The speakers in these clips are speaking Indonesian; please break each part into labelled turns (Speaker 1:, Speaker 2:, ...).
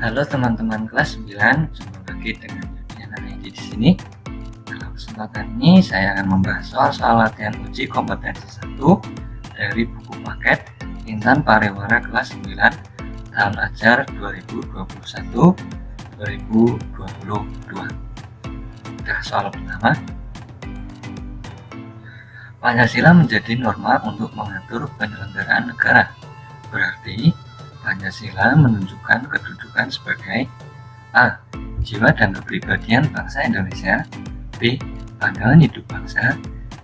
Speaker 1: Halo teman-teman kelas 9, jumpa lagi dengan Yudhiana ID di sini. Dalam kesempatan ini saya akan membahas soal latihan uji kompetensi 1 dari buku paket Intan Pariwara kelas 9 tahun ajar 2021-2022. Soal pertama. Pancasila menjadi norma untuk mengatur penyelenggaraan negara. Berarti Pancasila menunjukkan kedudukan sebagai A. Jiwa dan kepribadian bangsa Indonesia. B. Pandangan hidup bangsa.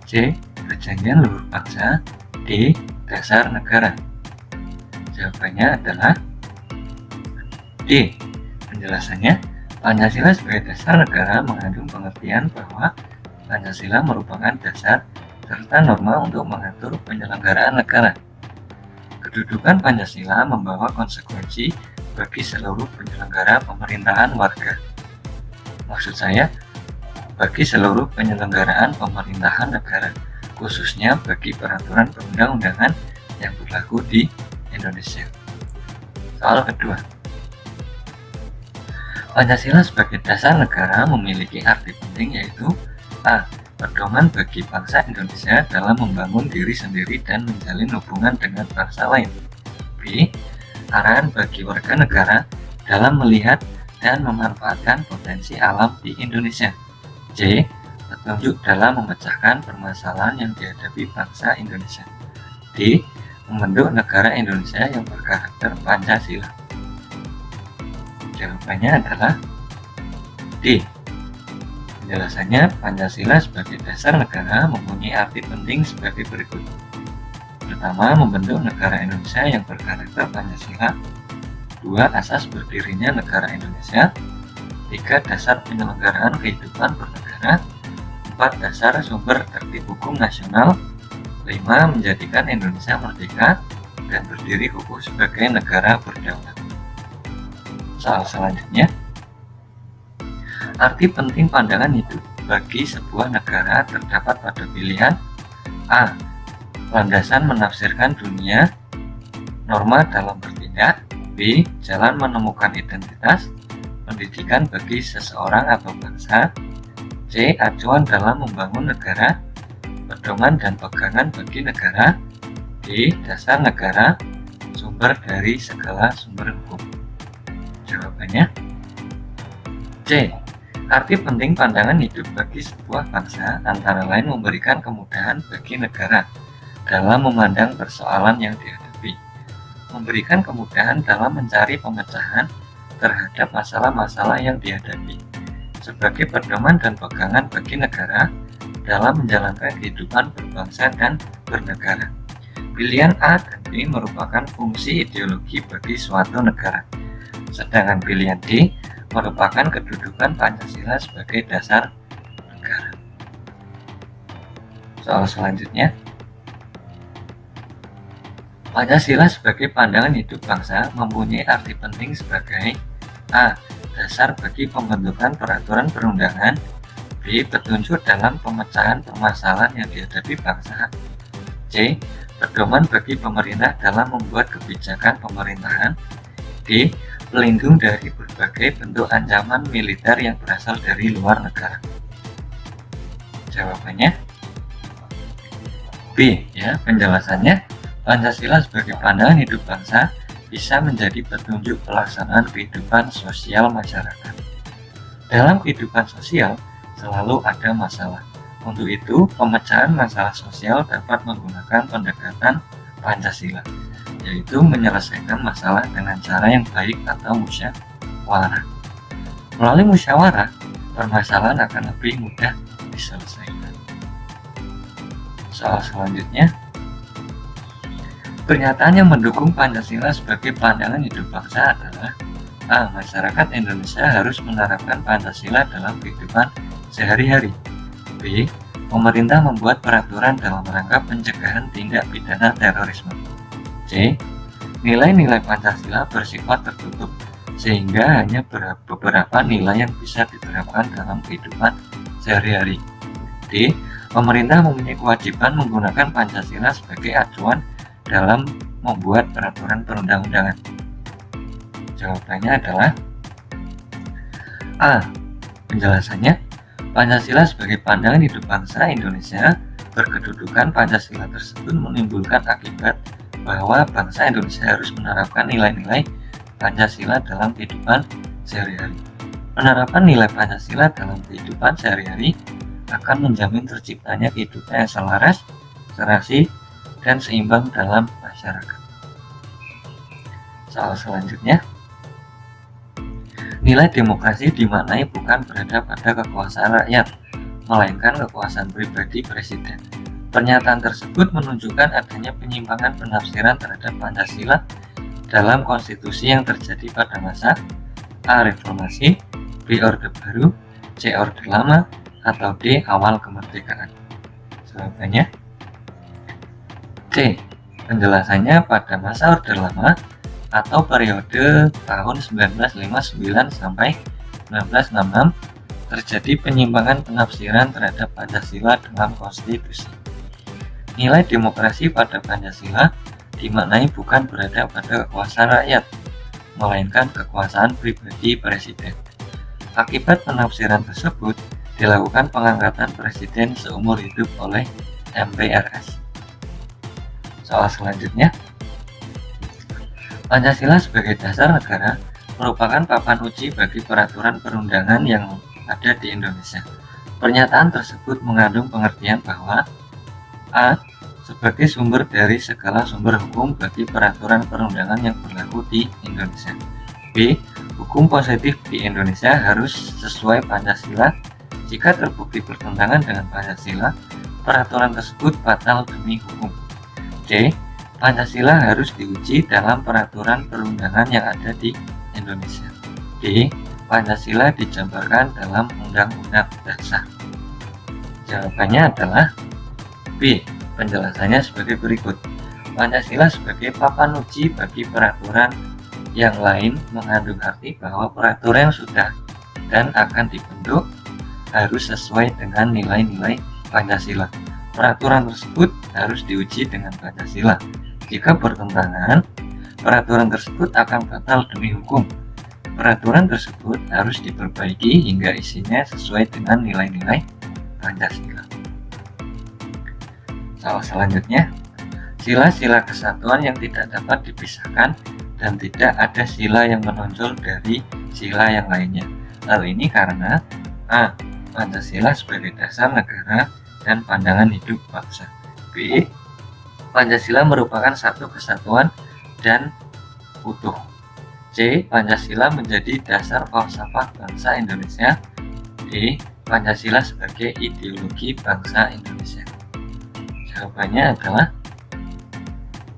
Speaker 1: C. Perjanjian luhur bangsa. D. Dasar negara. Jawabannya adalah D. Penjelasannya, Pancasila sebagai dasar negara mengandung pengertian bahwa Pancasila merupakan dasar serta norma untuk mengatur penyelenggaraan negara. Kedudukan Pancasila membawa konsekuensi bagi seluruh penyelenggara pemerintahan warga. Maksud saya, bagi seluruh penyelenggaraan pemerintahan negara, khususnya bagi peraturan perundang-undangan yang berlaku di Indonesia. Soal kedua. Pancasila sebagai dasar negara memiliki arti penting yaitu A. Pedoman bagi bangsa Indonesia dalam membangun diri sendiri dan menjalin hubungan dengan bangsa lain. B. Arahan bagi warga negara dalam melihat dan memanfaatkan potensi alam di Indonesia. C. Petunjuk dalam memecahkan permasalahan yang dihadapi bangsa Indonesia. D. Membentuk negara Indonesia yang berkarakter Pancasila. Jawabannya adalah D. Penjelasannya, Pancasila sebagai dasar negara mempunyai arti penting sebagai berikut. Pertama, membentuk negara Indonesia yang berkarakter Pancasila. 2. Asas berdirinya negara Indonesia. 3. Dasar penyelenggaraan kehidupan bernegara. 4. Dasar sumber tertib hukum nasional. 5. Menjadikan Indonesia merdeka dan berdiri kokoh sebagai negara berdaulat. Soal selanjutnya, arti penting pandangan hidup bagi sebuah negara terdapat pada pilihan A. Landasan menafsirkan dunia, norma dalam bertindak. B. Jalan menemukan identitas, pendidikan bagi seseorang atau bangsa. C. Acuan dalam membangun negara, pedoman dan pegangan bagi negara. D. Dasar negara, sumber dari segala sumber hukum. Jawabannya C. Arti penting pandangan hidup bagi sebuah bangsa antara lain memberikan kemudahan bagi negara dalam memandang persoalan yang dihadapi, memberikan kemudahan dalam mencari pemecahan terhadap masalah-masalah yang dihadapi, sebagai pedoman dan pegangan bagi negara dalam menjalankan kehidupan berbangsa dan bernegara. Pilihan A dan B merupakan fungsi ideologi bagi suatu negara, sedangkan pilihan D merupakan kedudukan Pancasila sebagai dasar negara. Soal selanjutnya, Pancasila sebagai pandangan hidup bangsa mempunyai arti penting sebagai A. Dasar bagi pembentukan peraturan perundangan. B. Petunjuk dalam pemecahan permasalahan yang dihadapi bangsa. C. Pedoman bagi pemerintah dalam membuat kebijakan pemerintahan. D. Pelindung dari berbagai bentuk ancaman militer yang berasal dari luar negara. Jawabannya B. Ya, penjelasannya, Pancasila sebagai pandangan hidup bangsa bisa menjadi petunjuk pelaksanaan kehidupan sosial masyarakat. Dalam kehidupan sosial selalu ada masalah. Untuk itu, pemecahan masalah sosial dapat menggunakan pendekatan Pancasila, yaitu menyelesaikan masalah dengan cara yang baik atau musyawarah. Melalui musyawarah, permasalahan akan lebih mudah diselesaikan. Soal selanjutnya, pernyataan yang mendukung Pancasila sebagai pandangan hidup bangsa adalah A. Masyarakat Indonesia harus menerapkan Pancasila dalam kehidupan sehari-hari. B. Pemerintah membuat peraturan dalam rangka pencegahan tindak pidana terorisme. C. Nilai-nilai Pancasila bersifat tertutup, sehingga hanya beberapa nilai yang bisa diterapkan dalam kehidupan sehari-hari. D. Pemerintah mempunyai kewajiban menggunakan Pancasila sebagai acuan dalam membuat peraturan perundang-undangan. Jawabannya adalah A. Penjelasannya, Pancasila sebagai pandangan hidup bangsa Indonesia, berkedudukan Pancasila tersebut menimbulkan akibat bahwa bangsa Indonesia harus menerapkan nilai-nilai Pancasila dalam kehidupan sehari-hari. Penerapan nilai Pancasila dalam kehidupan sehari-hari akan menjamin terciptanya kehidupan yang selaras, serasi, dan seimbang dalam masyarakat. Soal selanjutnya, nilai demokrasi dimaknai bukan berada pada kekuasaan rakyat, melainkan kekuasaan pribadi presiden. Pernyataan tersebut menunjukkan adanya penyimpangan penafsiran terhadap Pancasila dalam konstitusi yang terjadi pada masa A. Reformasi, B. Orde Baru, C. Orde Lama, atau D. Awal kemerdekaan. Jawabannya C. Penjelasannya, pada masa Orde Lama atau periode tahun 1959 sampai 1966 terjadi penyimpangan penafsiran terhadap Pancasila dalam konstitusi. Nilai demokrasi pada Pancasila dimaknai bukan berada pada kekuasaan rakyat, melainkan kekuasaan pribadi presiden. Akibat penafsiran tersebut, dilakukan pengangkatan presiden seumur hidup oleh MPRS. Soal selanjutnya, Pancasila sebagai dasar negara merupakan papan uji bagi peraturan perundangan yang ada di Indonesia. Pernyataan tersebut mengandung pengertian bahwa A. Sebagai sumber dari segala sumber hukum bagi peraturan perundangan yang berlaku di Indonesia. B. Hukum positif di Indonesia harus sesuai Pancasila. Jika terbukti bertentangan dengan Pancasila, peraturan tersebut batal demi hukum. C. Pancasila harus diuji dalam peraturan perundangan yang ada di Indonesia. D. Pancasila dijabarkan dalam Undang-Undang Dasar. Jawabannya adalah B. Penjelasannya sebagai berikut. Pancasila sebagai papan uji bagi peraturan yang lain mengandung arti bahwa peraturan yang sudah dan akan dibentuk harus sesuai dengan nilai-nilai Pancasila. Peraturan tersebut harus diuji dengan Pancasila. Jika bertentangan, peraturan tersebut akan batal demi hukum. Peraturan tersebut harus diperbaiki hingga isinya sesuai dengan nilai-nilai Pancasila. Soal selanjutnya, sila-sila kesatuan yang tidak dapat dipisahkan dan tidak ada sila yang menonjol dari sila yang lainnya. Hal ini karena A. Pancasila sebagai dasar negara dan pandangan hidup bangsa. B. Pancasila merupakan satu kesatuan dan utuh. C. Pancasila menjadi dasar falsafah bangsa Indonesia. D. Pancasila sebagai ideologi bangsa Indonesia. Jawabannya adalah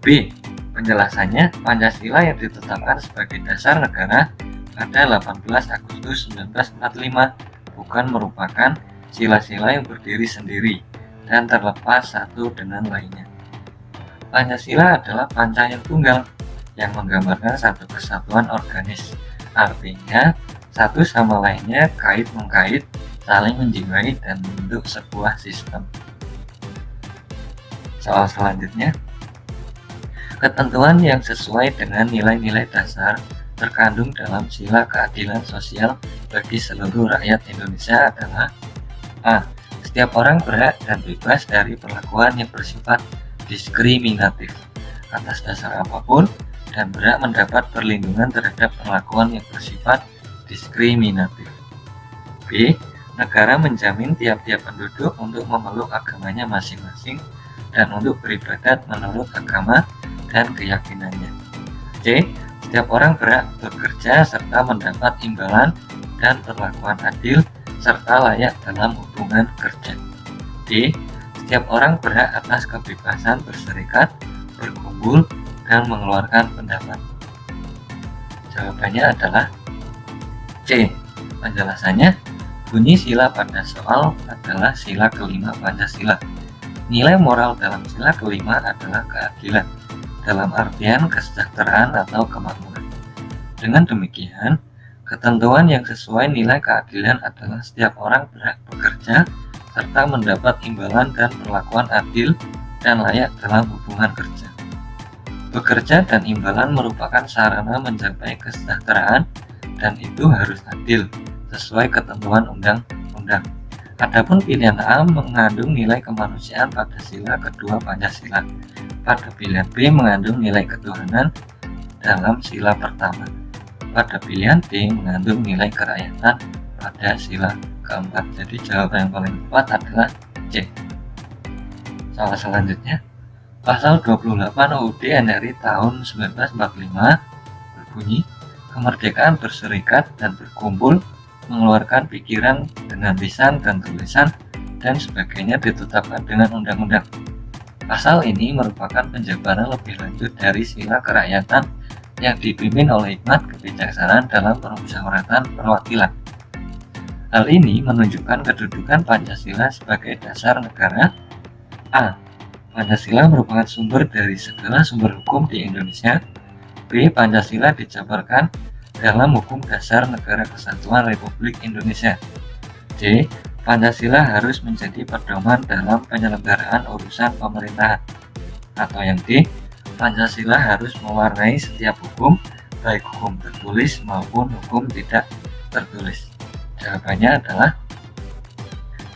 Speaker 1: B. Penjelasannya, Pancasila yang ditetapkan sebagai dasar negara pada 18 Agustus 1945 bukan merupakan sila-sila yang berdiri sendiri dan terlepas satu dengan lainnya. Pancasila adalah panca yang tunggal yang menggambarkan satu kesatuan organis. Artinya, satu sama lainnya kait-mengkait, saling menjiwai dan membentuk sebuah sistem. Soal selanjutnya, ketentuan yang sesuai dengan nilai-nilai dasar terkandung dalam sila keadilan sosial bagi seluruh rakyat Indonesia adalah A. Setiap orang berhak dan bebas dari perlakuan yang bersifat diskriminatif atas dasar apapun dan berhak mendapat perlindungan terhadap perlakuan yang bersifat diskriminatif. B. Negara menjamin tiap-tiap penduduk untuk memeluk agamanya masing-masing dan untuk beribadat menurut agama dan keyakinannya. C. Setiap orang berhak bekerja serta mendapat imbalan dan perlakuan adil serta layak dalam hubungan kerja. D. Setiap orang berhak atas kebebasan berserikat, berkumpul, dan mengeluarkan pendapat. Jawabannya adalah C. Penjelasannya, bunyi sila pada soal adalah sila kelima Pancasila. Nilai moral dalam sila kelima adalah keadilan, dalam artian kesejahteraan atau kemakmuran. Dengan demikian, ketentuan yang sesuai nilai keadilan adalah setiap orang berhak bekerja serta mendapat imbalan dan perlakuan adil dan layak dalam hubungan kerja. Bekerja dan imbalan merupakan sarana mencapai kesejahteraan dan itu harus adil sesuai ketentuan undang-undang. Adapun pilihan A mengandung nilai kemanusiaan pada sila kedua Pancasila. Pada pilihan B mengandung nilai ketuhanan dalam sila pertama. Pada pilihan D mengandung nilai kerakyatan pada sila keempat. Jadi jawaban yang paling tepat adalah C. Soal selanjutnya, pasal 28 UUD NRI tahun 1945 berbunyi, kemerdekaan berserikat dan berkumpul, mengeluarkan pikiran dengan lisan dan tulisan dan sebagainya ditetapkan dengan undang-undang. Pasal ini merupakan penjabaran lebih lanjut dari sila kerakyatan yang dipimpin oleh hikmat kebijaksanaan dalam permusyawaratan perwakilan. Hal ini menunjukkan kedudukan Pancasila sebagai dasar negara. A. Pancasila merupakan sumber dari segala sumber hukum di Indonesia. B. Pancasila dijabarkan dalam Hukum Dasar Negara Kesatuan Republik Indonesia. C. Pancasila harus menjadi pedoman dalam penyelenggaraan urusan pemerintahan. Atau yang D. Pancasila harus mewarnai setiap hukum, baik hukum tertulis maupun hukum tidak tertulis. Jawabannya adalah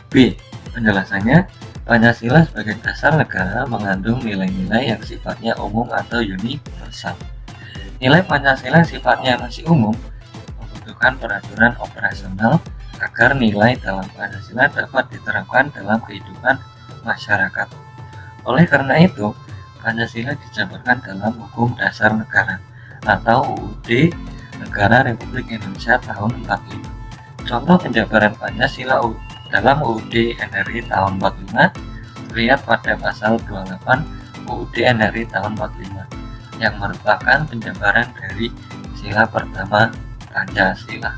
Speaker 1: B. Penjelasannya, Pancasila sebagai dasar negara mengandung nilai-nilai yang sifatnya umum atau universal. Nilai Pancasila sifatnya masih umum, membutuhkan peraturan operasional agar nilai dalam Pancasila dapat diterapkan dalam kehidupan masyarakat. Oleh karena itu, Pancasila dijabarkan dalam Hukum Dasar Negara atau UUD Negara Republik Indonesia tahun 45. Contoh penjabaran Pancasila dalam UUD NRI tahun 45 terlihat pada pasal 28 UUD NRI tahun 45 yang merupakan penjabaran dari sila pertama Pancasila.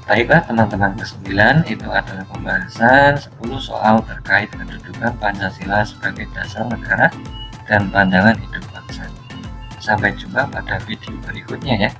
Speaker 1: Baiklah teman-teman, ke-9 itu adalah pembahasan 10 soal terkait kedudukan Pancasila sebagai dasar negara dan pandangan hidup bangsa. Sampai jumpa pada video berikutnya ya.